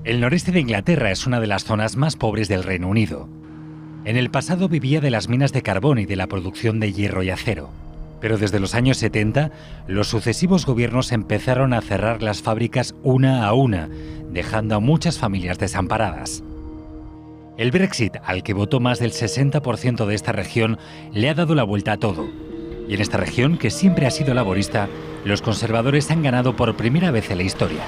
El noreste de Inglaterra es una de las zonas más pobres del Reino Unido. En el pasado vivía de las minas de carbón y de la producción de hierro y acero. Pero desde los años 70, los sucesivos gobiernos empezaron a cerrar las fábricas una a una, dejando a muchas familias desamparadas. El Brexit, al que votó más del 60% de esta región, le ha dado la vuelta a todo. Y en esta región, que siempre ha sido laborista, los conservadores han ganado por primera vez en la historia.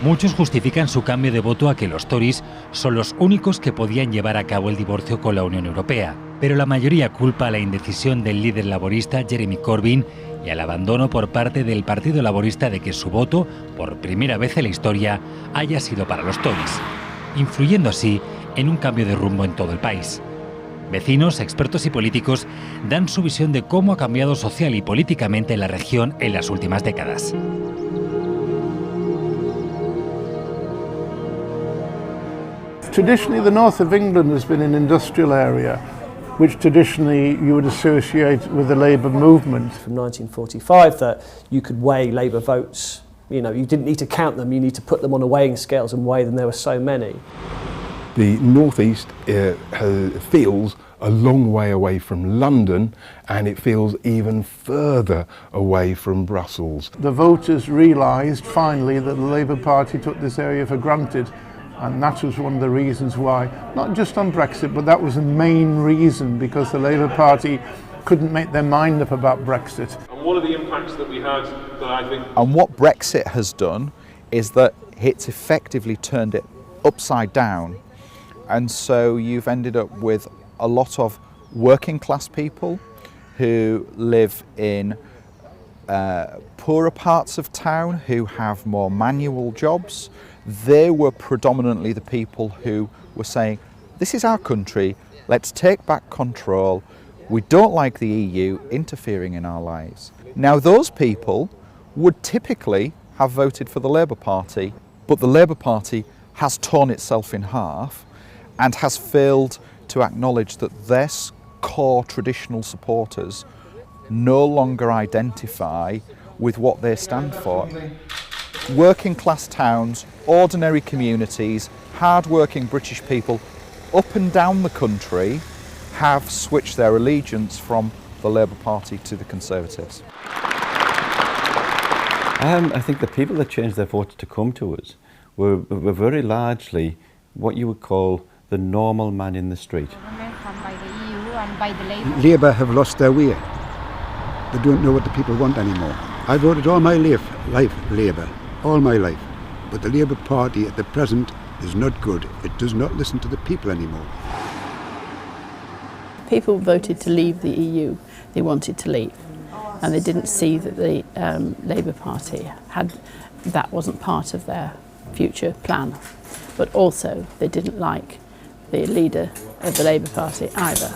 Muchos justifican su cambio de voto a que los Tories son los únicos que podían llevar a cabo el divorcio con la Unión Europea, pero la mayoría culpa a la indecisión del líder laborista Jeremy Corbyn y al abandono por parte del Partido Laborista de que su voto, por primera vez en la historia, haya sido para los Tories, influyendo así en un cambio de rumbo en todo el país. Vecinos, expertos y políticos dan su visión de cómo ha cambiado social y políticamente la región en las últimas décadas. Traditionally, the north of England has been an industrial area, which traditionally you would associate with the Labour movement. From 1945, that you could weigh Labour votes. You know, you didn't need to count them, you need to put them on a weighing scales and weigh them. There were so many. The northeast feels a long way away from London, and it feels even further away from Brussels. The voters realised finally that the Labour Party took this area for granted. And that was one of the reasons why, not just on Brexit, but that was the main reason, because the Labour Party couldn't make their mind up about Brexit. And one of the impacts that we had that I think... And what Brexit has done is that it's effectively turned it upside down. And so you've ended up with a lot of working class people who live in poorer parts of town, who have more manual jobs. They were predominantly the people who were saying, this is our country, let's take back control, we don't like the EU interfering in our lives. Now those people would typically have voted for the Labour Party, but the Labour Party has torn itself in half and has failed to acknowledge that their core traditional supporters no longer identify with what they stand for. Working class towns, ordinary communities, hard-working British people up and down the country have switched their allegiance from the Labour Party to the Conservatives. I think the people that changed their votes to come to us were very largely what you would call the normal man in the street. By the EU and by the Labour have lost their way. They don't know what the people want anymore. I voted all my life Labour. All my life. But the Labour Party at the present is not good. It does not listen to the people anymore. People voted to leave the EU. They wanted to leave. And they didn't see that the Labour Party that wasn't part of their future plan. But also they didn't like the leader of the Labour Party either.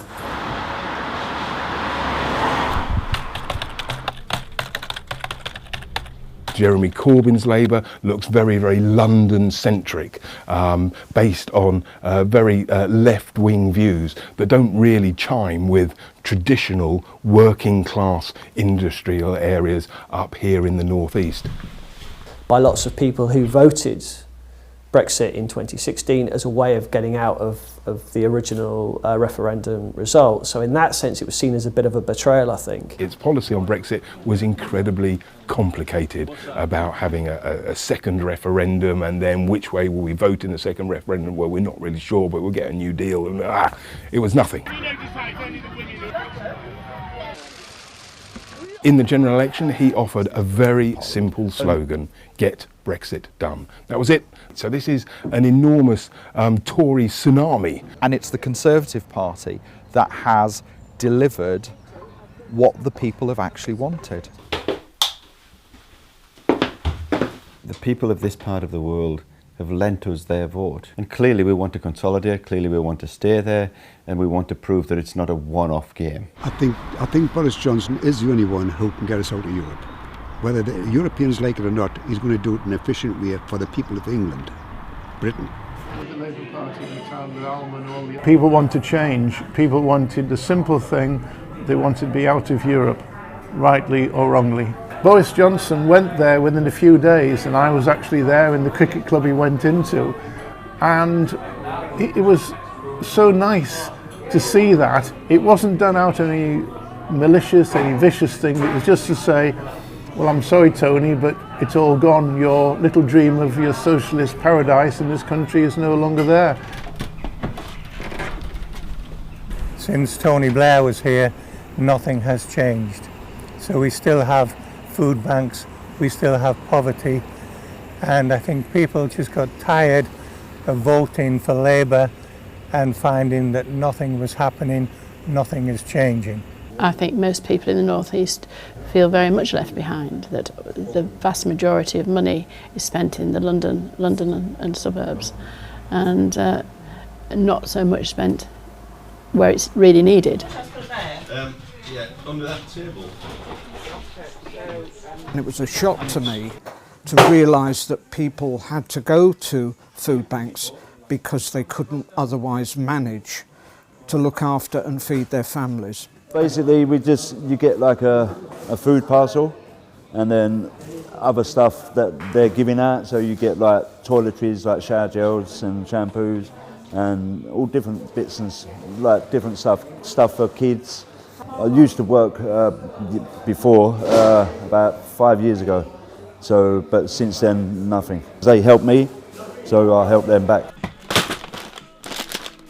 Jeremy Corbyn's Labour looks very, very London-centric, based on very left-wing views that don't really chime with traditional working-class industrial areas up here in the northeast. By lots of people who voted Brexit in 2016 as a way of getting out of the original referendum result. So in that sense it was seen as a bit of a betrayal, I think. Its policy on Brexit was incredibly complicated, about having a second referendum, and then which way will we vote in the second referendum? Well, we're not really sure, but we'll get a new deal, and it was nothing. In the general election, he offered a very simple slogan: get Brexit done. That was it. So this is an enormous Tory tsunami. And it's the Conservative Party that has delivered what the people have actually wanted. The people of this part of the world have lent us their vote. And clearly we want to consolidate, clearly we want to stay there, and we want to prove that it's not a one-off game. I think Boris Johnson is the only one who can get us out of Europe. Whether the Europeans like it or not, he's going to do it in an efficient way for the people of England, Britain. People want to change. People wanted the simple thing. They wanted to be out of Europe, rightly or wrongly. Boris Johnson went there within a few days, and I was actually there in the cricket club he went into, and it was so nice to see that. It wasn't done out any malicious, any vicious thing. It was just to say, well, I'm sorry, Tony, but it's all gone. Your little dream of your socialist paradise in this country is no longer there. Since Tony Blair was here, nothing has changed. So we still have food banks, we still have poverty, and I think people just got tired of voting for Labour and finding that nothing was happening, nothing is changing. I think most people in the North East feel very much left behind, that the vast majority of money is spent in the London and suburbs, and not so much spent where it's really needed. Yeah, under that table. And it was a shock to me to realise that people had to go to food banks because they couldn't otherwise manage to look after and feed their families. Basically, you get like a food parcel, and then other stuff that they're giving out. So you get like toiletries, like shower gels and shampoos, and all different bits and like different stuff for kids. I used to work before, about 5 years ago. So, but since then, nothing. They helped me, so I helped them back.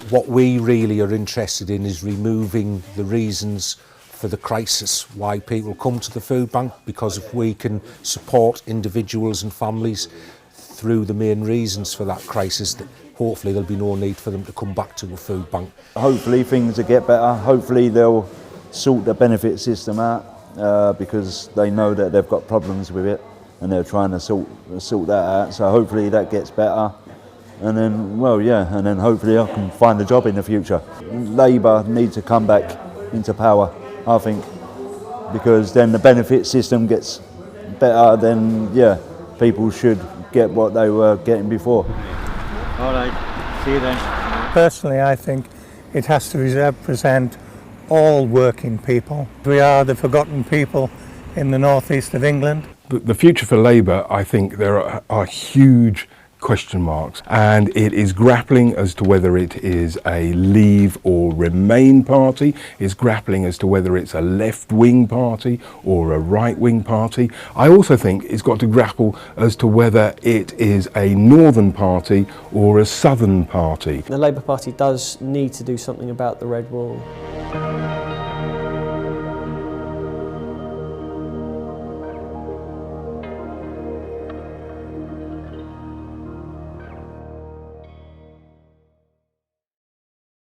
What we really are interested in is removing the reasons for the crisis, why people come to the food bank, because if we can support individuals and families through the main reasons for that crisis, hopefully there'll be no need for them to come back to a food bank. Hopefully things will get better. Hopefully they'll sort the benefit system out because they know that they've got problems with it and they're trying to sort that out. So hopefully that gets better. And then, well, yeah, and then hopefully I can find a job in the future. Labour needs to come back into power, I think, because then the benefit system gets better, then, yeah, people should get what they were getting before. All right, see you then. Personally, I think it has to represent all working people. We are the forgotten people in the northeast of England. The future for Labour, I think there are huge question marks, and it is grappling as to whether it is a leave or remain party, it's grappling as to whether it's a left-wing party or a right-wing party. I also think it's got to grapple as to whether it is a northern party or a southern party. The Labour Party does need to do something about the red wall.